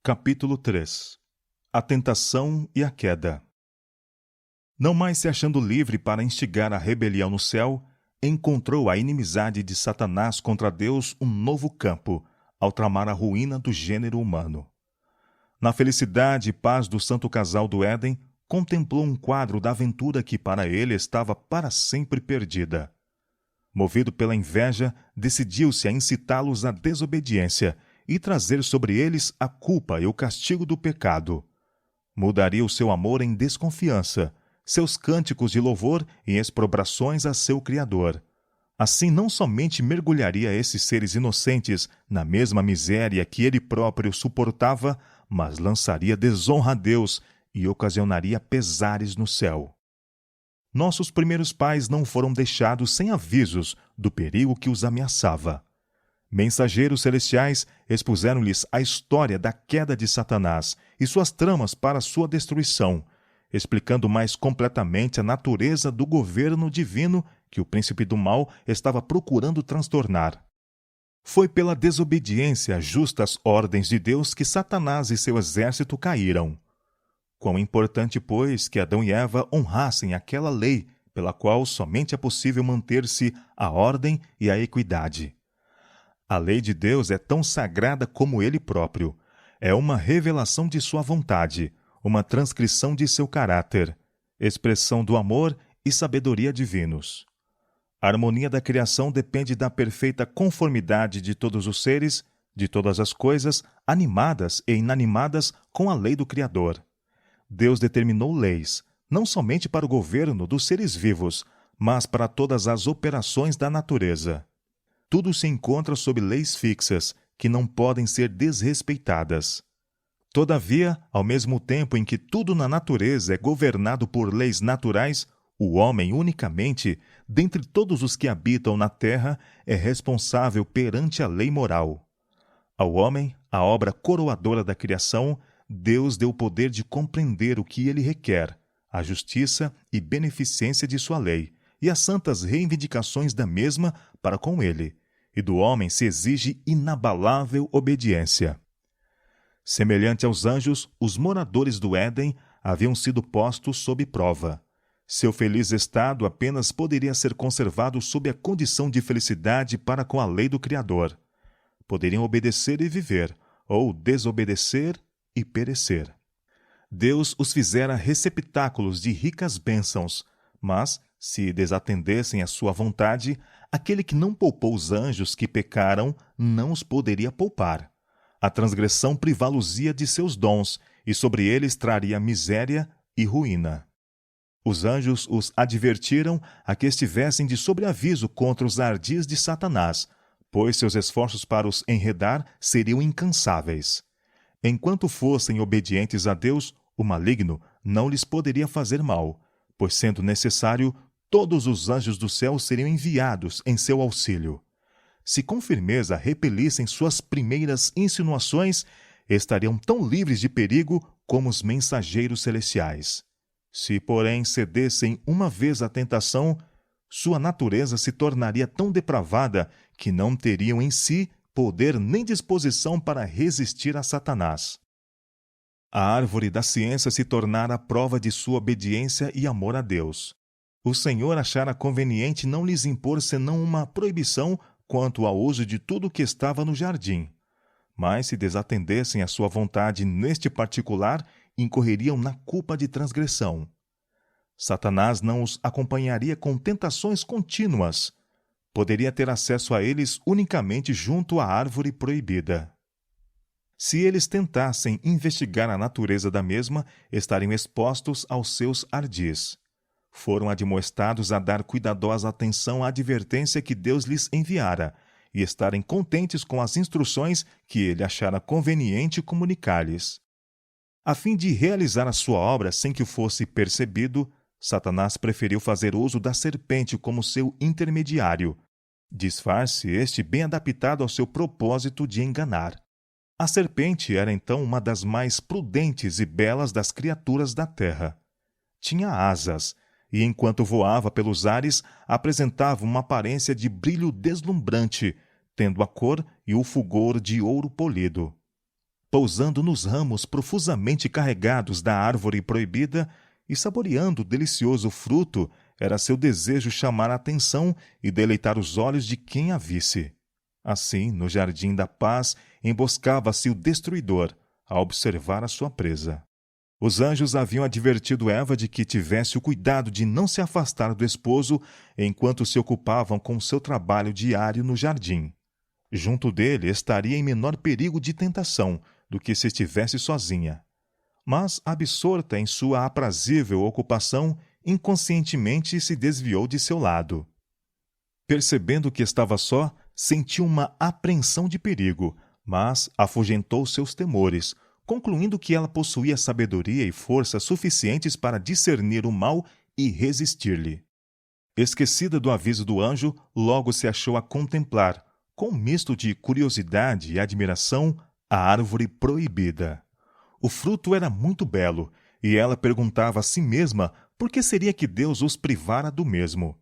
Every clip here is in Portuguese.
Capítulo 3 A tentação e a queda. Não mais se achando livre para instigar a rebelião no céu, encontrou a inimizade de Satanás contra Deus um novo campo, ao tramar a ruína do gênero humano. Na felicidade e paz do santo casal do Éden, contemplou um quadro da aventura que para ele estava para sempre perdida. Movido pela inveja, decidiu-se a incitá-los à desobediência e trazer sobre eles a culpa e o castigo do pecado. Mudaria o seu amor em desconfiança, seus cânticos de louvor em exprobrações a seu Criador. Assim, não somente mergulharia esses seres inocentes na mesma miséria que ele próprio suportava, mas lançaria desonra a Deus e ocasionaria pesares no céu. Nossos primeiros pais não foram deixados sem avisos do perigo que os ameaçava. Mensageiros celestiais expuseram-lhes a história da queda de Satanás e suas tramas para sua destruição, explicando mais completamente a natureza do governo divino que o príncipe do mal estava procurando transtornar. Foi pela desobediência às justas ordens de Deus que Satanás e seu exército caíram. Quão importante, pois, que Adão e Eva honrassem aquela lei pela qual somente é possível manter-se a ordem e a equidade. A lei de Deus é tão sagrada como Ele próprio. É uma revelação de sua vontade, uma transcrição de seu caráter, expressão do amor e sabedoria divinos. A harmonia da criação depende da perfeita conformidade de todos os seres, de todas as coisas, animadas e inanimadas com a lei do Criador. Deus determinou leis, não somente para o governo dos seres vivos, mas para todas as operações da natureza. Tudo se encontra sob leis fixas, que não podem ser desrespeitadas. Todavia, ao mesmo tempo em que tudo na natureza é governado por leis naturais, o homem unicamente, dentre todos os que habitam na terra, é responsável perante a lei moral. Ao homem, a obra coroadora da criação, Deus deu o poder de compreender o que ele requer, a justiça e beneficência de sua lei, e as santas reivindicações da mesma para com ele, e do homem se exige inabalável obediência. Semelhante aos anjos, os moradores do Éden haviam sido postos sob prova. Seu feliz estado apenas poderia ser conservado sob a condição de felicidade para com a lei do Criador. Poderiam obedecer e viver, ou desobedecer e perecer. Deus os fizera receptáculos de ricas bênçãos, mas, se desatendessem à sua vontade, aquele que não poupou os anjos que pecaram não os poderia poupar. A transgressão privá-los-ia de seus dons, e sobre eles traria miséria e ruína. Os anjos os advertiram a que estivessem de sobreaviso contra os ardis de Satanás, pois seus esforços para os enredar seriam incansáveis. Enquanto fossem obedientes a Deus, o maligno não lhes poderia fazer mal, pois, sendo necessário, todos os anjos do céu seriam enviados em seu auxílio. Se com firmeza repelissem suas primeiras insinuações, estariam tão livres de perigo como os mensageiros celestiais. Se, porém, cedessem uma vez à tentação, sua natureza se tornaria tão depravada que não teriam em si poder nem disposição para resistir a Satanás. A árvore da ciência se tornara a prova de sua obediência e amor a Deus. O Senhor achara conveniente não lhes impor senão uma proibição quanto ao uso de tudo o que estava no jardim. Mas se desatendessem à sua vontade neste particular, incorreriam na culpa de transgressão. Satanás não os acompanharia com tentações contínuas. Poderia ter acesso a eles unicamente junto à árvore proibida. Se eles tentassem investigar a natureza da mesma, estariam expostos aos seus ardis. Foram admoestados a dar cuidadosa atenção à advertência que Deus lhes enviara e estarem contentes com as instruções que ele achara conveniente comunicar-lhes. A fim de realizar a sua obra sem que o fosse percebido, Satanás preferiu fazer uso da serpente como seu intermediário, disfarce este bem adaptado ao seu propósito de enganar. A serpente era então uma das mais prudentes e belas das criaturas da terra. Tinha asas, e enquanto voava pelos ares, apresentava uma aparência de brilho deslumbrante, tendo a cor e o fulgor de ouro polido. pousando nos ramos profusamente carregados da árvore proibida e saboreando o delicioso fruto, era seu desejo chamar a atenção e deleitar os olhos de quem a visse. Assim, no jardim da paz, emboscava-se o destruidor, a observar a sua presa. Os anjos haviam advertido Eva de que tivesse o cuidado de não se afastar do esposo enquanto se ocupavam com seu trabalho diário no jardim. Junto dele estaria em menor perigo de tentação do que se estivesse sozinha. Mas, absorta em sua aprazível ocupação, inconscientemente se desviou de seu lado. Percebendo que estava só, sentiu uma apreensão de perigo, mas afugentou seus temores, concluindo que ela possuía sabedoria e força suficientes para discernir o mal e resistir-lhe. Esquecida do aviso do anjo, logo se achou a contemplar, com um misto de curiosidade e admiração, a árvore proibida. O fruto era muito belo, e ela perguntava a si mesma por que seria que Deus os privara do mesmo.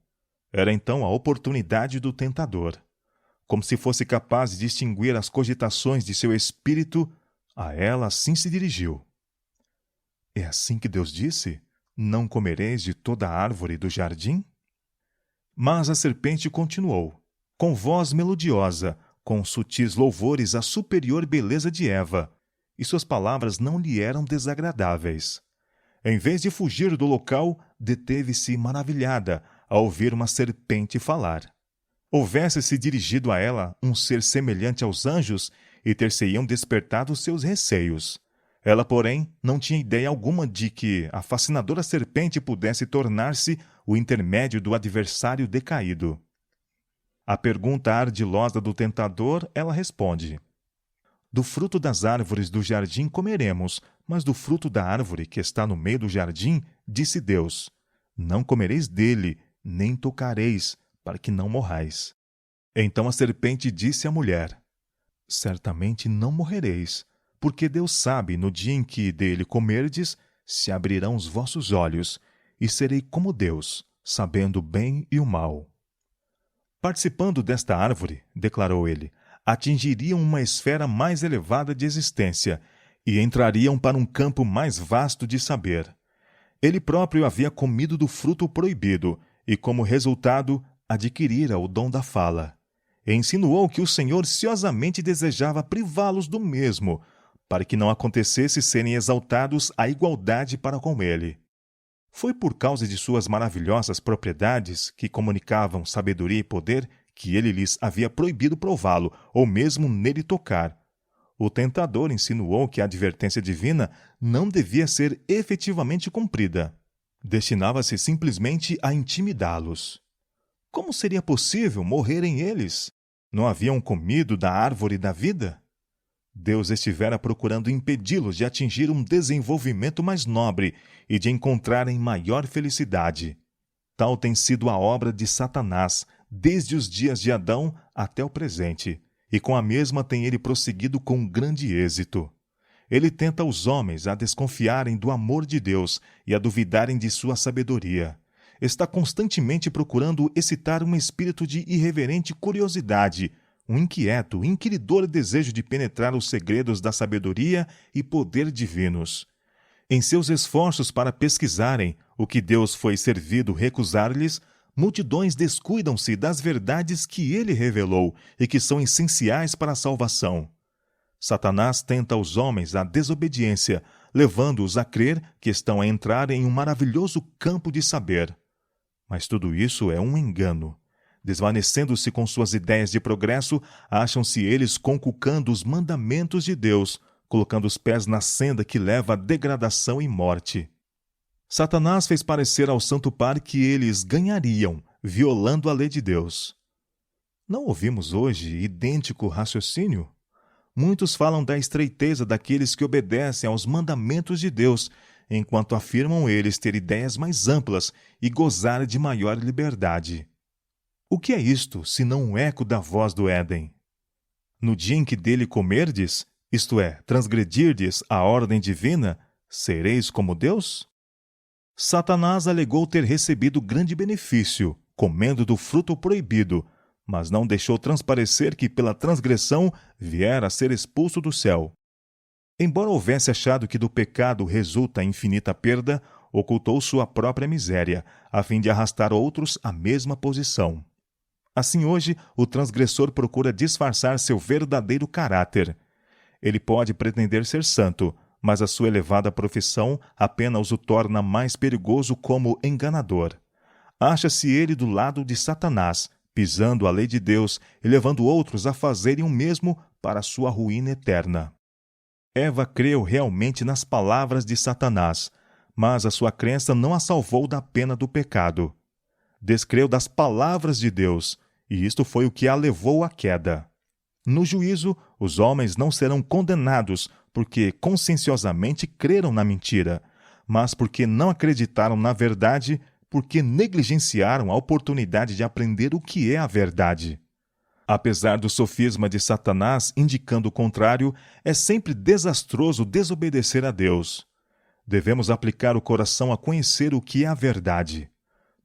Era então a oportunidade do tentador. Como se fosse capaz de distinguir as cogitações de seu espírito, a ela assim se dirigiu. É assim que Deus disse? Não comereis de toda a árvore do jardim? Mas a serpente continuou, com voz melodiosa, com sutis louvores à superior beleza de Eva, e suas palavras não lhe eram desagradáveis. Em vez de fugir do local, deteve-se maravilhada ao ouvir uma serpente falar. Houvesse-se dirigido a ela um ser semelhante aos anjos e ter-se-iam despertado seus receios. Ela, porém, não tinha ideia alguma de que a fascinadora serpente pudesse tornar-se o intermédio do adversário decaído. À pergunta ardilosa do tentador, ela responde: do fruto das árvores do jardim comeremos, mas do fruto da árvore que está no meio do jardim, disse Deus: não comereis dele, nem tocareis, para que não morrais. Então a serpente disse à mulher: certamente não morrereis, porque Deus sabe, no dia em que dele comerdes, se abrirão os vossos olhos, e serei como Deus, sabendo o bem e o mal. Participando desta árvore, declarou ele, atingiriam uma esfera mais elevada de existência e entrariam para um campo mais vasto de saber. Ele próprio havia comido do fruto proibido e, como resultado, adquirira o dom da fala. E insinuou que o Senhor ciosamente desejava privá-los do mesmo, para que não acontecesse serem exaltados à igualdade para com ele. Foi por causa de suas maravilhosas propriedades, que comunicavam sabedoria e poder, que ele lhes havia proibido prová-lo, ou mesmo nele tocar. O tentador insinuou que a advertência divina não devia ser efetivamente cumprida. Destinava-se simplesmente a intimidá-los. Como seria possível morrerem eles? Não haviam comido da árvore da vida? Deus estivera procurando impedi-los de atingir um desenvolvimento mais nobre e de encontrarem maior felicidade. Tal tem sido a obra de Satanás, desde os dias de Adão até o presente, e com a mesma tem ele prosseguido com grande êxito. Ele tenta os homens a desconfiarem do amor de Deus e a duvidarem de sua sabedoria. Está constantemente procurando excitar um espírito de irreverente curiosidade, um inquieto, inquiridor desejo de penetrar os segredos da sabedoria e poder divinos. Em seus esforços para pesquisarem o que Deus foi servido recusar-lhes, multidões descuidam-se das verdades que ele revelou e que são essenciais para a salvação. Satanás tenta os homens à desobediência, levando-os a crer que estão a entrar em um maravilhoso campo de saber. Mas tudo isso é um engano. Desvanecendo-se com suas ideias de progresso, acham-se eles conculcando os mandamentos de Deus, colocando os pés na senda que leva à degradação e morte. Satanás fez parecer ao Santo Par que eles ganhariam, violando a lei de Deus. Não ouvimos hoje idêntico raciocínio? Muitos falam da estreiteza daqueles que obedecem aos mandamentos de Deus, enquanto afirmam eles ter ideias mais amplas e gozar de maior liberdade. O que é isto, senão um eco da voz do Éden? No dia em que dele comerdes, isto é, transgredirdes a ordem divina, sereis como Deus? Satanás alegou ter recebido grande benefício, comendo do fruto proibido, mas não deixou transparecer que pela transgressão viera a ser expulso do céu. Embora houvesse achado que do pecado resulta a infinita perda, ocultou sua própria miséria, a fim de arrastar outros à mesma posição. Assim hoje, o transgressor procura disfarçar seu verdadeiro caráter. Ele pode pretender ser santo, mas a sua elevada profissão apenas o torna mais perigoso como enganador. Acha-se ele do lado de Satanás, pisando a lei de Deus e levando outros a fazerem o mesmo para sua ruína eterna. Eva creu realmente nas palavras de Satanás, mas a sua crença não a salvou da pena do pecado. Descreu das palavras de Deus, e isto foi o que a levou à queda. No juízo, os homens não serão condenados porque conscienciosamente creram na mentira, mas porque não acreditaram na verdade, porque negligenciaram a oportunidade de aprender o que é a verdade. Apesar do sofisma de Satanás indicando o contrário, é sempre desastroso desobedecer a Deus. Devemos aplicar o coração a conhecer o que é a verdade.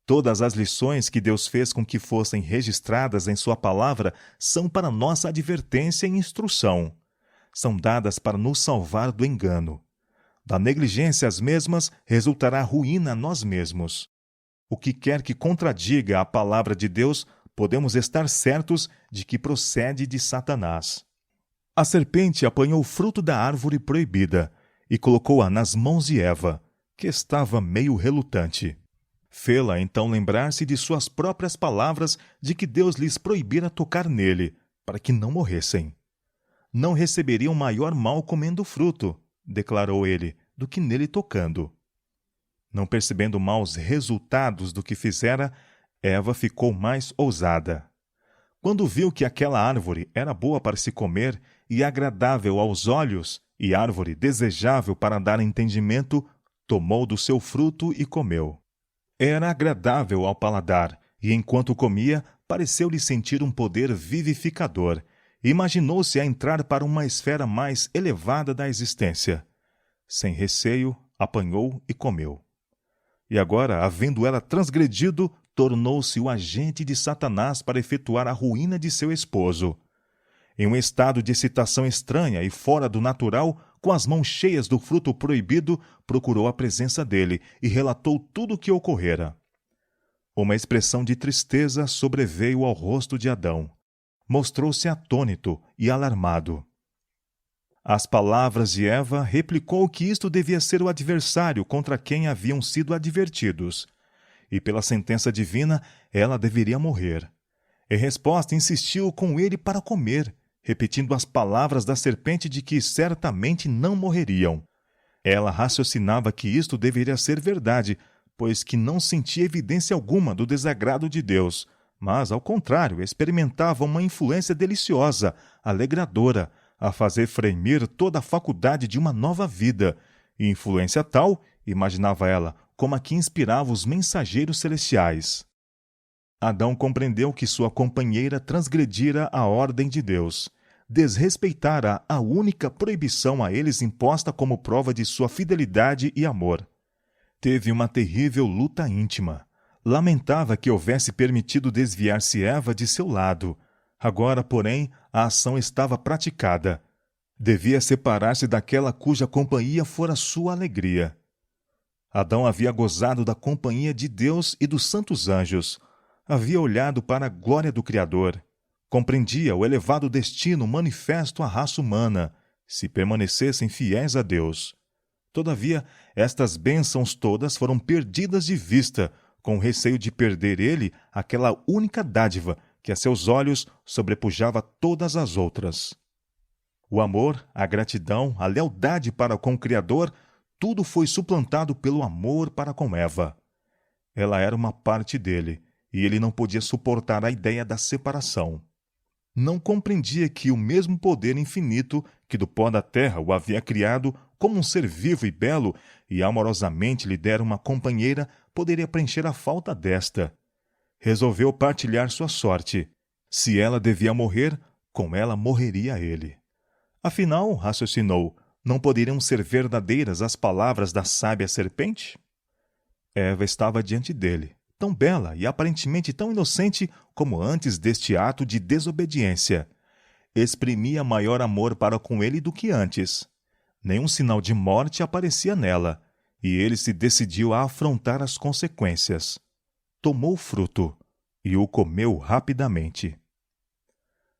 Todas as lições que Deus fez com que fossem registradas em sua palavra são para nossa advertência e instrução. São dadas para nos salvar do engano. Da negligência às mesmas resultará ruína a nós mesmos. O que quer que contradiga a palavra de Deus, podemos estar certos de que procede de Satanás. A serpente apanhou o fruto da árvore proibida e colocou-a nas mãos de Eva, que estava meio relutante. Fê-la então lembrar-se de suas próprias palavras de que Deus lhes proibira tocar nele, para que não morressem. Não receberiam maior mal comendo o fruto, declarou ele, do que nele tocando. Não percebendo maus resultados do que fizera, Eva ficou mais ousada. Quando viu que aquela árvore era boa para se comer e agradável aos olhos, e árvore desejável para dar entendimento, tomou do seu fruto e comeu. Era agradável ao paladar, e enquanto comia, pareceu-lhe sentir um poder vivificador. Imaginou-se a entrar para uma esfera mais elevada da existência. Sem receio, apanhou e comeu. E agora, havendo ela transgredido, tornou-se o agente de Satanás para efetuar a ruína de seu esposo. Em um estado de excitação estranha e fora do natural, com as mãos cheias do fruto proibido, procurou a presença dele e relatou tudo o que ocorrera. Uma expressão de tristeza sobreveio ao rosto de Adão. Mostrou-se atônito e alarmado. Às palavras de Eva, replicou que isto devia ser o adversário contra quem haviam sido advertidos. E pela sentença divina, ela deveria morrer. Em resposta, insistiu com ele para comer, repetindo as palavras da serpente de que certamente não morreriam. Ela raciocinava que isto deveria ser verdade, pois que não sentia evidência alguma do desagrado de Deus, mas, ao contrário, experimentava uma influência deliciosa, alegradora, a fazer fremir toda a faculdade de uma nova vida, e influência tal, imaginava ela, como a que inspirava os mensageiros celestiais. Adão compreendeu que sua companheira transgredira a ordem de Deus, desrespeitara a única proibição a eles imposta como prova de sua fidelidade e amor. Teve uma terrível luta íntima. Lamentava que houvesse permitido desviar-se Eva de seu lado. Agora, porém, a ação estava praticada. Devia separar-se daquela cuja companhia fora sua alegria. Adão havia gozado da companhia de Deus e dos santos anjos. Havia olhado para a glória do Criador. Compreendia o elevado destino manifesto à raça humana, se permanecessem fiéis a Deus. Todavia, estas bênçãos todas foram perdidas de vista, com o receio de perder ele aquela única dádiva que a seus olhos sobrepujava todas as outras. O amor, a gratidão, a lealdade para com o Criador, tudo foi suplantado pelo amor para com Eva. Ela era uma parte dele, e ele não podia suportar a ideia da separação. Não compreendia que o mesmo poder infinito que do pó da terra o havia criado como um ser vivo e belo e amorosamente lhe dera uma companheira poderia preencher a falta desta. Resolveu partilhar sua sorte. Se ela devia morrer, com ela morreria ele. Afinal, raciocinou, não poderiam ser verdadeiras as palavras da sábia serpente? Eva estava diante dele, tão bela e aparentemente tão inocente como antes deste ato de desobediência. Exprimia maior amor para com ele do que antes. Nenhum sinal de morte aparecia nela, e ele se decidiu a afrontar as consequências. Tomou o fruto e o comeu rapidamente.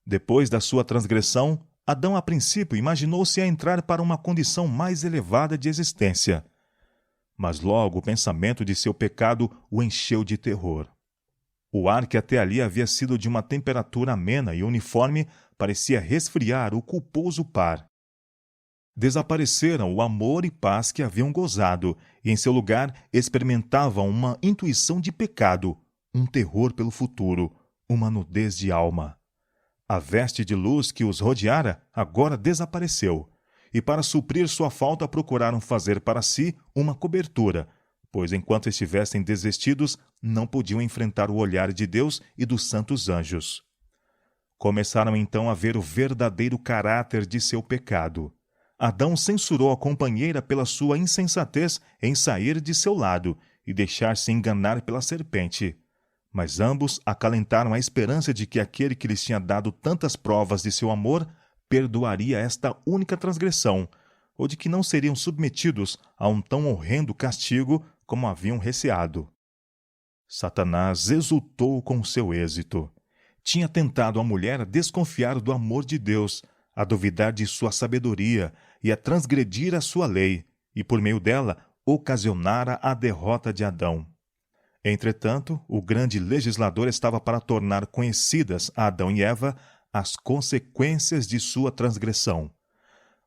Depois da sua transgressão, Adão a princípio imaginou-se a entrar para uma condição mais elevada de existência. Mas logo o pensamento de seu pecado o encheu de terror. O ar que até ali havia sido de uma temperatura amena e uniforme parecia resfriar o culposo par. Desapareceram o amor e paz que haviam gozado, e em seu lugar experimentavam uma intuição de pecado, um terror pelo futuro, uma nudez de alma. A veste de luz que os rodeara agora desapareceu, e para suprir sua falta procuraram fazer para si uma cobertura, pois enquanto estivessem desvestidos, não podiam enfrentar o olhar de Deus e dos santos anjos. Começaram então a ver o verdadeiro caráter de seu pecado. Adão censurou a companheira pela sua insensatez em sair de seu lado e deixar-se enganar pela serpente. Mas ambos acalentaram a esperança de que aquele que lhes tinha dado tantas provas de seu amor perdoaria esta única transgressão, ou de que não seriam submetidos a um tão horrendo castigo como haviam receado. Satanás exultou com seu êxito. Tinha tentado a mulher a desconfiar do amor de Deus, a duvidar de sua sabedoria e a transgredir a sua lei, e por meio dela ocasionara a derrota de Adão. Entretanto, o grande legislador estava para tornar conhecidas a Adão e Eva as consequências de sua transgressão.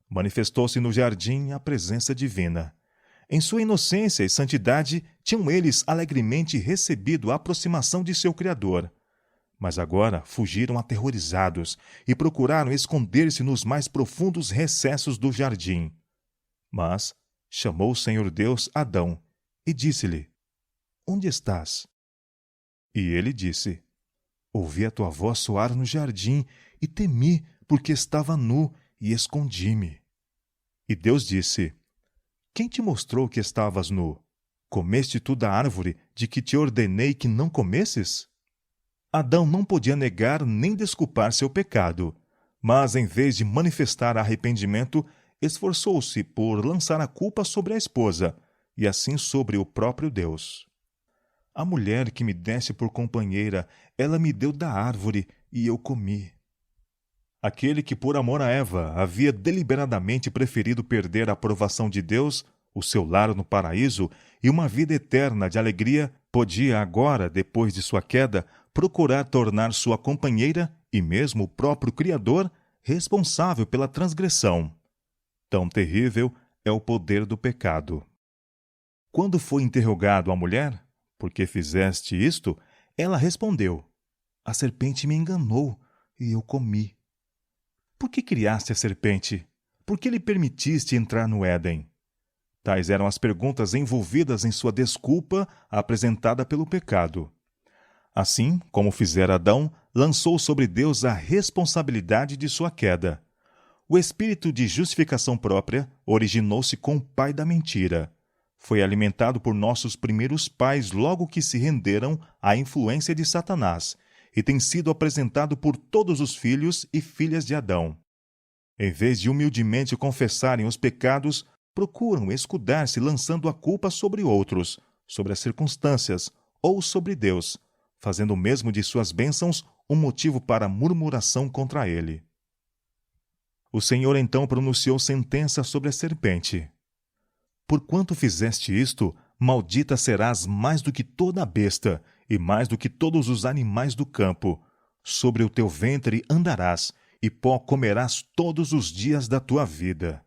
Manifestou-se no jardim a presença divina. Em sua inocência e santidade, tinham eles alegremente recebido a aproximação de seu Criador. Mas agora fugiram aterrorizados e procuraram esconder-se nos mais profundos recessos do jardim. Mas chamou o Senhor Deus Adão e disse-lhe: Onde estás? E ele disse: Ouvi a tua voz soar no jardim e temi, porque estava nu e escondi-me. E Deus disse: Quem te mostrou que estavas nu? Comeste tu da árvore de que te ordenei que não comesses? Adão não podia negar nem desculpar seu pecado, mas em vez de manifestar arrependimento, esforçou-se por lançar a culpa sobre a esposa, e assim sobre o próprio Deus. A mulher que me deste por companheira, ela me deu da árvore, e eu comi. Aquele que por amor a Eva havia deliberadamente preferido perder a aprovação de Deus, o seu lar no paraíso e uma vida eterna de alegria, podia agora, depois de sua queda, procurar tornar sua companheira e mesmo o próprio Criador responsável pela transgressão. Tão terrível é o poder do pecado. Quando foi interrogado a mulher: Por que fizeste isto? Ela respondeu: A serpente me enganou e eu comi. Por que criaste a serpente? Por que lhe permitiste entrar no Éden? Tais eram as perguntas envolvidas em sua desculpa apresentada pelo pecado. Assim, como fizera Adão, lançou sobre Deus a responsabilidade de sua queda. O espírito de justificação própria originou-se com o pai da mentira. Foi alimentado por nossos primeiros pais logo que se renderam à influência de Satanás, e tem sido apresentado por todos os filhos e filhas de Adão. Em vez de humildemente confessarem os pecados, procuram escudar-se lançando a culpa sobre outros, sobre as circunstâncias ou sobre Deus, fazendo o mesmo de suas bênçãos um motivo para murmuração contra ele. O Senhor então pronunciou sentença sobre a serpente: Porquanto fizeste isto, maldita serás mais do que toda a besta, e mais do que todos os animais do campo. Sobre o teu ventre andarás, e pó comerás todos os dias da tua vida.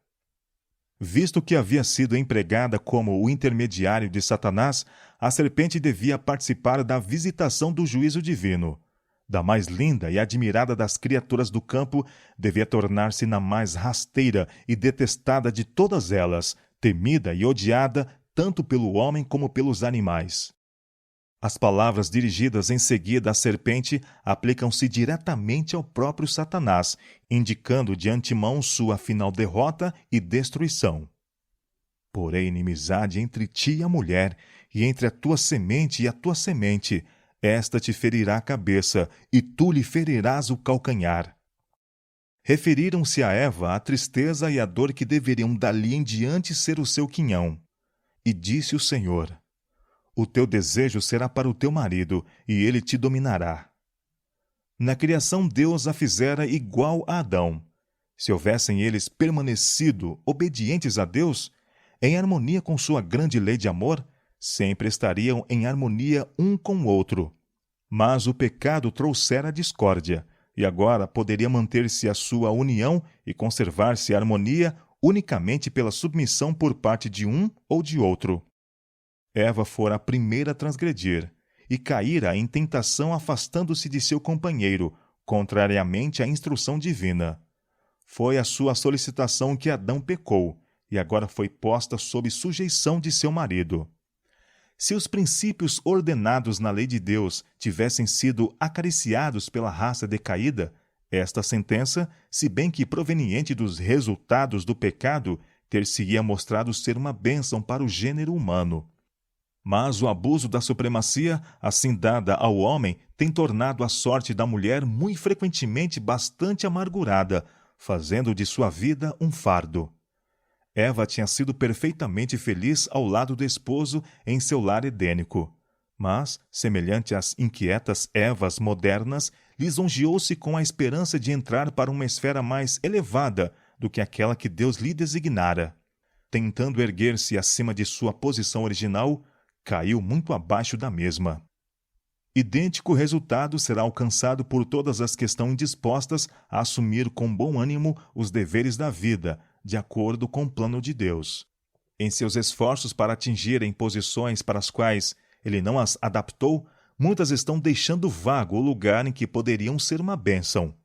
Visto que havia sido empregada como o intermediário de Satanás, a serpente devia participar da visitação do juízo divino. Da mais linda e admirada das criaturas do campo, devia tornar-se na mais rasteira e detestada de todas elas, temida e odiada tanto pelo homem como pelos animais. As palavras dirigidas em seguida à serpente aplicam-se diretamente ao próprio Satanás, indicando de antemão sua final derrota e destruição. Porém, inimizade entre ti e a mulher, e entre a tua semente e a tua semente, esta te ferirá a cabeça, e tu lhe ferirás o calcanhar. referiram-se a Eva a tristeza e a dor que deveriam dali em diante ser o seu quinhão. E disse o Senhor: o teu desejo será para o teu marido, e ele te dominará. Na criação Deus a fizera igual a Adão. Se houvessem eles permanecido obedientes a Deus, em harmonia com sua grande lei de amor, sempre estariam em harmonia um com o outro. Mas o pecado trouxera a discórdia, e agora poderia manter-se a sua união e conservar-se a harmonia unicamente pela submissão por parte de um ou de outro. Eva fora a primeira a transgredir, e caíra em tentação afastando-se de seu companheiro, contrariamente à instrução divina. Foi a sua solicitação que Adão pecou, e agora foi posta sob sujeição de seu marido. Se os princípios ordenados na lei de Deus tivessem sido acariciados pela raça decaída, esta sentença, se bem que proveniente dos resultados do pecado, ter-se-ia mostrado ser uma bênção para o gênero humano. Mas o abuso da supremacia, assim dada ao homem, tem tornado a sorte da mulher muito frequentemente bastante amargurada, fazendo de sua vida um fardo. Eva tinha sido perfeitamente feliz ao lado do esposo em seu lar edênico. Mas, semelhante às inquietas Evas modernas, lisonjeou-se com a esperança de entrar para uma esfera mais elevada do que aquela que Deus lhe designara. Tentando erguer-se acima de sua posição original, caiu muito abaixo da mesma. Idêntico resultado será alcançado por todas as que estão indispostas a assumir com bom ânimo os deveres da vida, de acordo com o plano de Deus. Em seus esforços para atingirem posições para as quais Ele não as adaptou, muitas estão deixando vago o lugar em que poderiam ser uma bênção.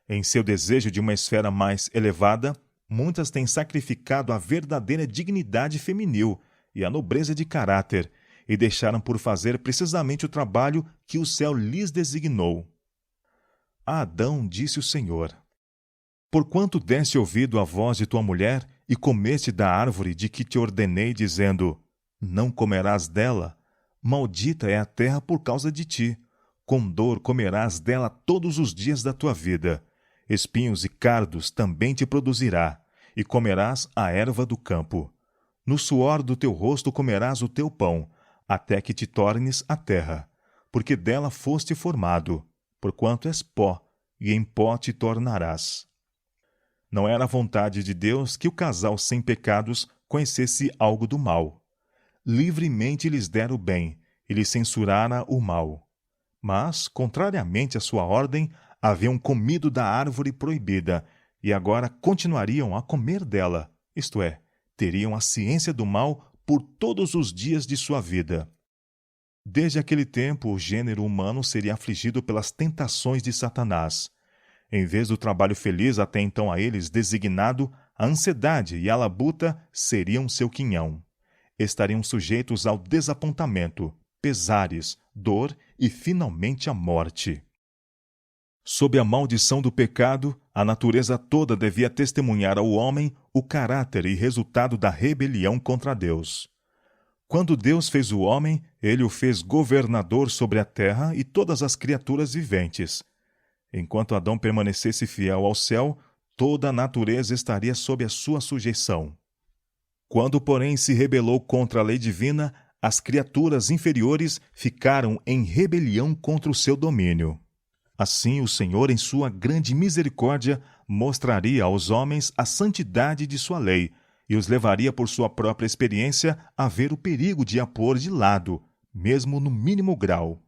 Em seu desejo de uma esfera mais elevada, muitas têm sacrificado a verdadeira dignidade feminil e a nobreza de caráter, e deixaram por fazer precisamente o trabalho que o céu lhes designou. A Adão disse o Senhor: porquanto deste ouvido à voz de tua mulher, e comeste da árvore de que te ordenei, dizendo: não comerás dela, maldita é a terra por causa de ti, com dor comerás dela todos os dias da tua vida, espinhos e cardos também te produzirá, e comerás a erva do campo. No suor do teu rosto comerás o teu pão, até que te tornes a terra, porque dela foste formado, porquanto és pó, e em pó te tornarás. Não era a vontade de Deus que o casal sem pecados conhecesse algo do mal. Livremente lhes dera o bem, e lhes censurara o mal. Mas, contrariamente à sua ordem, haviam comido da árvore proibida, e agora continuariam a comer dela, isto é, teriam a ciência do mal por todos os dias de sua vida. Desde aquele tempo, o gênero humano seria afligido pelas tentações de Satanás. Em vez do trabalho feliz até então a eles designado, a ansiedade e a labuta seriam seu quinhão. Estariam sujeitos ao desapontamento, pesares, dor e, finalmente, a morte. Sob a maldição do pecado, a natureza toda devia testemunhar ao homem o caráter e resultado da rebelião contra Deus. Quando Deus fez o homem, ele o fez governador sobre a terra e todas as criaturas viventes. Enquanto Adão permanecesse fiel ao céu, toda a natureza estaria sob a sua sujeição. Quando, porém, se rebelou contra a lei divina, as criaturas inferiores ficaram em rebelião contra o seu domínio. Assim, o Senhor, em sua grande misericórdia, mostraria aos homens a santidade de sua lei e os levaria por sua própria experiência a ver o perigo de a pôr de lado, mesmo no mínimo grau.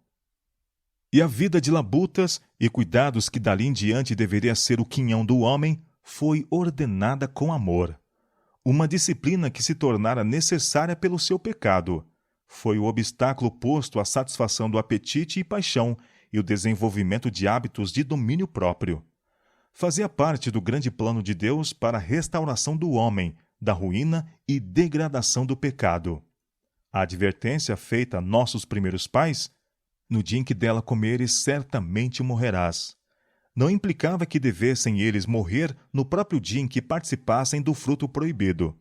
E a vida de labutas e cuidados que dali em diante deveria ser o quinhão do homem foi ordenada com amor. Uma disciplina que se tornara necessária pelo seu pecado. Foi o obstáculo posto à satisfação do apetite e paixão e o desenvolvimento de hábitos de domínio próprio. Fazia parte do grande plano de Deus para a restauração do homem, da ruína e degradação do pecado. A advertência feita a nossos primeiros pais, no dia em que dela comeres, certamente morrerás, não implicava que devessem eles morrer no próprio dia em que participassem do fruto proibido.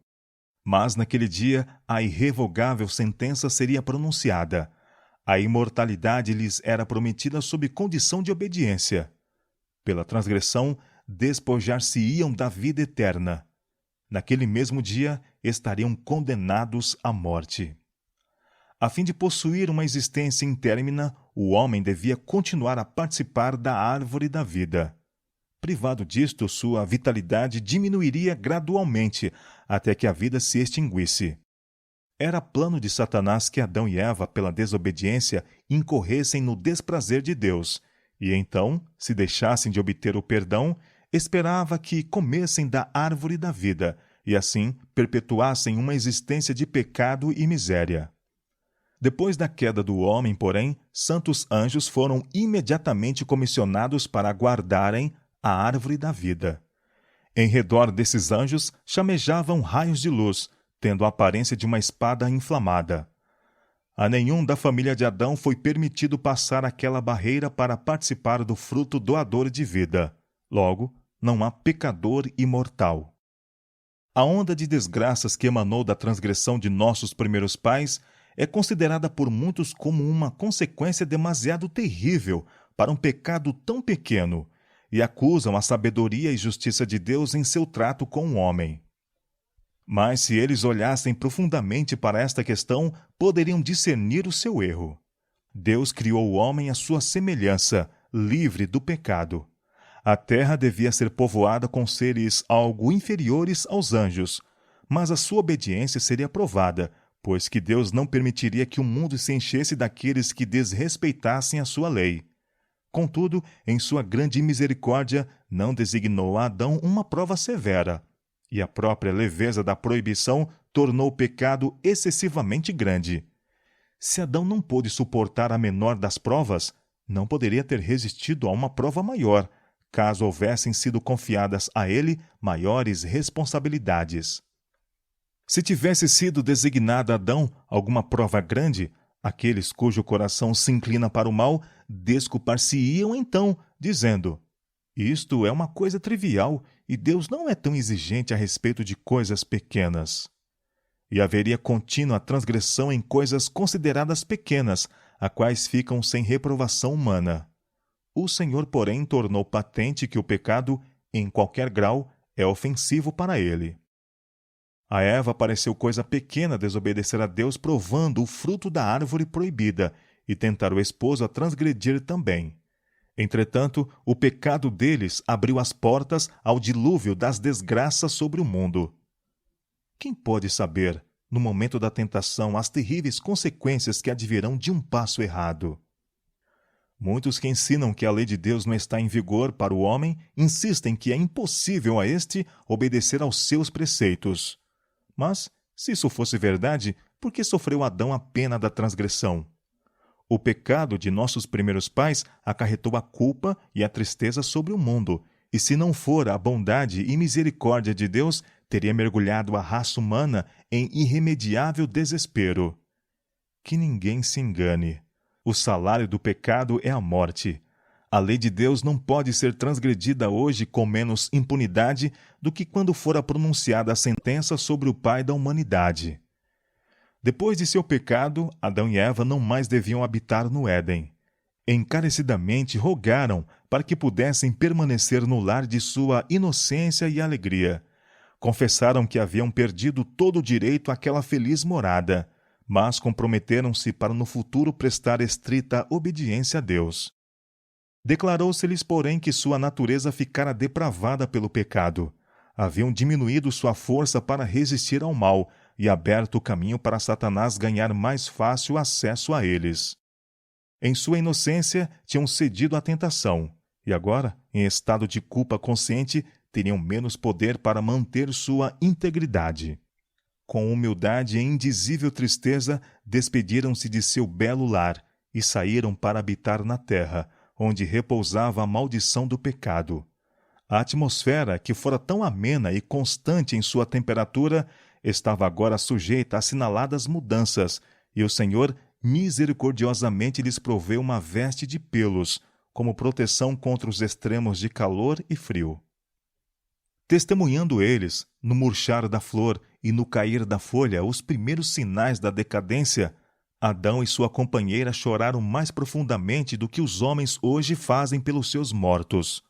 Mas naquele dia a irrevogável sentença seria pronunciada. A imortalidade lhes era prometida sob condição de obediência. Pela transgressão, despojar-se-iam da vida eterna. Naquele mesmo dia, estariam condenados à morte. A fim de possuir uma existência intérmina, o homem devia continuar a participar da árvore da vida. Privado disto, sua vitalidade diminuiria gradualmente, até que a vida se extinguisse. Era plano de Satanás que Adão e Eva, pela desobediência, incorressem no desprazer de Deus, e então, se deixassem de obter o perdão, esperava que comessem da árvore da vida, e assim perpetuassem uma existência de pecado e miséria. Depois da queda do homem, porém, santos anjos foram imediatamente comissionados para guardarem a árvore da vida. Em redor desses anjos chamejavam raios de luz, tendo a aparência de uma espada inflamada. A nenhum da família de Adão foi permitido passar aquela barreira para participar do fruto doador de vida. Logo, não há pecador imortal. A onda de desgraças que emanou da transgressão de nossos primeiros pais é considerada por muitos como uma consequência demasiado terrível para um pecado tão pequeno, e acusam a sabedoria e justiça de Deus em seu trato com o homem. Mas se eles olhassem profundamente para esta questão, poderiam discernir o seu erro. Deus criou o homem à sua semelhança, livre do pecado. A terra devia ser povoada com seres algo inferiores aos anjos, mas a sua obediência seria provada, pois que Deus não permitiria que o mundo se enchesse daqueles que desrespeitassem a sua lei. Contudo, em sua grande misericórdia, não designou a Adão uma prova severa, e a própria leveza da proibição tornou o pecado excessivamente grande. Se Adão não pôde suportar a menor das provas, não poderia ter resistido a uma prova maior, caso houvessem sido confiadas a ele maiores responsabilidades. Se tivesse sido designada a Adão alguma prova grande, aqueles cujo coração se inclina para o mal desculpar-se-iam então, dizendo: isto é uma coisa trivial e Deus não é tão exigente a respeito de coisas pequenas. E haveria contínua transgressão em coisas consideradas pequenas, a quais ficam sem reprovação humana. O Senhor, porém, tornou patente que o pecado, em qualquer grau, é ofensivo para ele. A Eva pareceu coisa pequena desobedecer a Deus provando o fruto da árvore proibida e tentar o esposo a transgredir também. Entretanto, o pecado deles abriu as portas ao dilúvio das desgraças sobre o mundo. Quem pode saber, no momento da tentação, as terríveis consequências que advirão de um passo errado? Muitos que ensinam que a lei de Deus não está em vigor para o homem insistem que é impossível a este obedecer aos seus preceitos. Mas, se isso fosse verdade, por que sofreu Adão a pena da transgressão? O pecado de nossos primeiros pais acarretou a culpa e a tristeza sobre o mundo, e se não fora a bondade e misericórdia de Deus, teria mergulhado a raça humana em irremediável desespero. Que ninguém se engane. O salário do pecado é a morte. A lei de Deus não pode ser transgredida hoje com menos impunidade do que quando fora pronunciada a sentença sobre o pai da humanidade. Depois de seu pecado, Adão e Eva não mais deviam habitar no Éden. Encarecidamente rogaram para que pudessem permanecer no lar de sua inocência e alegria. Confessaram que haviam perdido todo o direito àquela feliz morada, mas comprometeram-se para no futuro prestar estrita obediência a Deus. Declarou-se-lhes, porém, que sua natureza ficara depravada pelo pecado. Haviam diminuído sua força para resistir ao mal e aberto o caminho para Satanás ganhar mais fácil acesso a eles. Em sua inocência, tinham cedido à tentação, e agora, em estado de culpa consciente, teriam menos poder para manter sua integridade. Com humildade e indizível tristeza, despediram-se de seu belo lar e saíram para habitar na terra, onde repousava a maldição do pecado. A atmosfera, que fora tão amena e constante em sua temperatura, estava agora sujeita a assinaladas mudanças, e o Senhor misericordiosamente lhes proveu uma veste de pelos, como proteção contra os extremos de calor e frio. Testemunhando eles, no murchar da flor e no cair da folha, os primeiros sinais da decadência, Adão e sua companheira choraram mais profundamente do que os homens hoje fazem pelos seus mortos.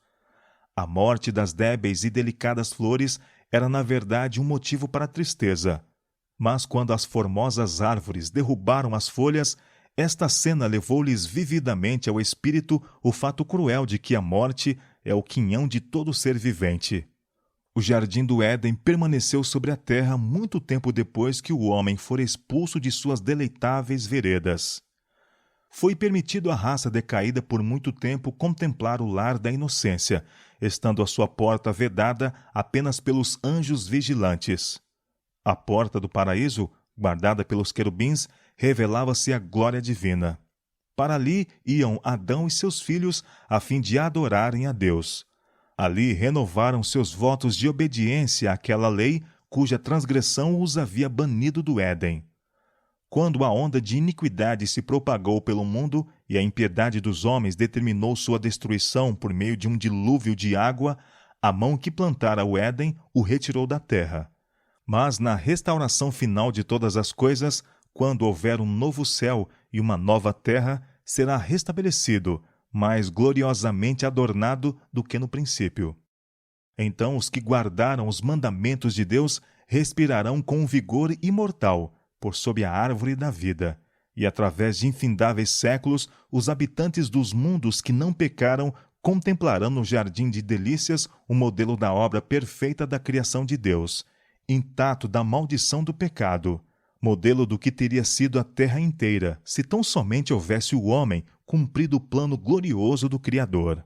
A morte das débeis e delicadas flores era, na verdade, um motivo para tristeza. Mas quando as formosas árvores derrubaram as folhas, esta cena levou-lhes vividamente ao espírito o fato cruel de que a morte é o quinhão de todo ser vivente. O jardim do Éden permaneceu sobre a terra muito tempo depois que o homem fora expulso de suas deleitáveis veredas. Foi permitido à raça decaída por muito tempo contemplar o lar da inocência, estando a sua porta vedada apenas pelos anjos vigilantes. A porta do paraíso, guardada pelos querubins, revelava-se a glória divina. Para ali iam Adão e seus filhos a fim de adorarem a Deus. Ali renovaram seus votos de obediência àquela lei cuja transgressão os havia banido do Éden. Quando a onda de iniquidade se propagou pelo mundo e a impiedade dos homens determinou sua destruição por meio de um dilúvio de água, a mão que plantara o Éden o retirou da terra. Mas na restauração final de todas as coisas, quando houver um novo céu e uma nova terra, será restabelecido, mais gloriosamente adornado do que no princípio. Então os que guardaram os mandamentos de Deus respirarão com um vigor imortal, por sob a árvore da vida, e através de infindáveis séculos os habitantes dos mundos que não pecaram contemplarão no jardim de delícias o modelo da obra perfeita da criação de Deus, intacto da maldição do pecado, modelo do que teria sido a terra inteira, se tão somente houvesse o homem cumprido o plano glorioso do Criador.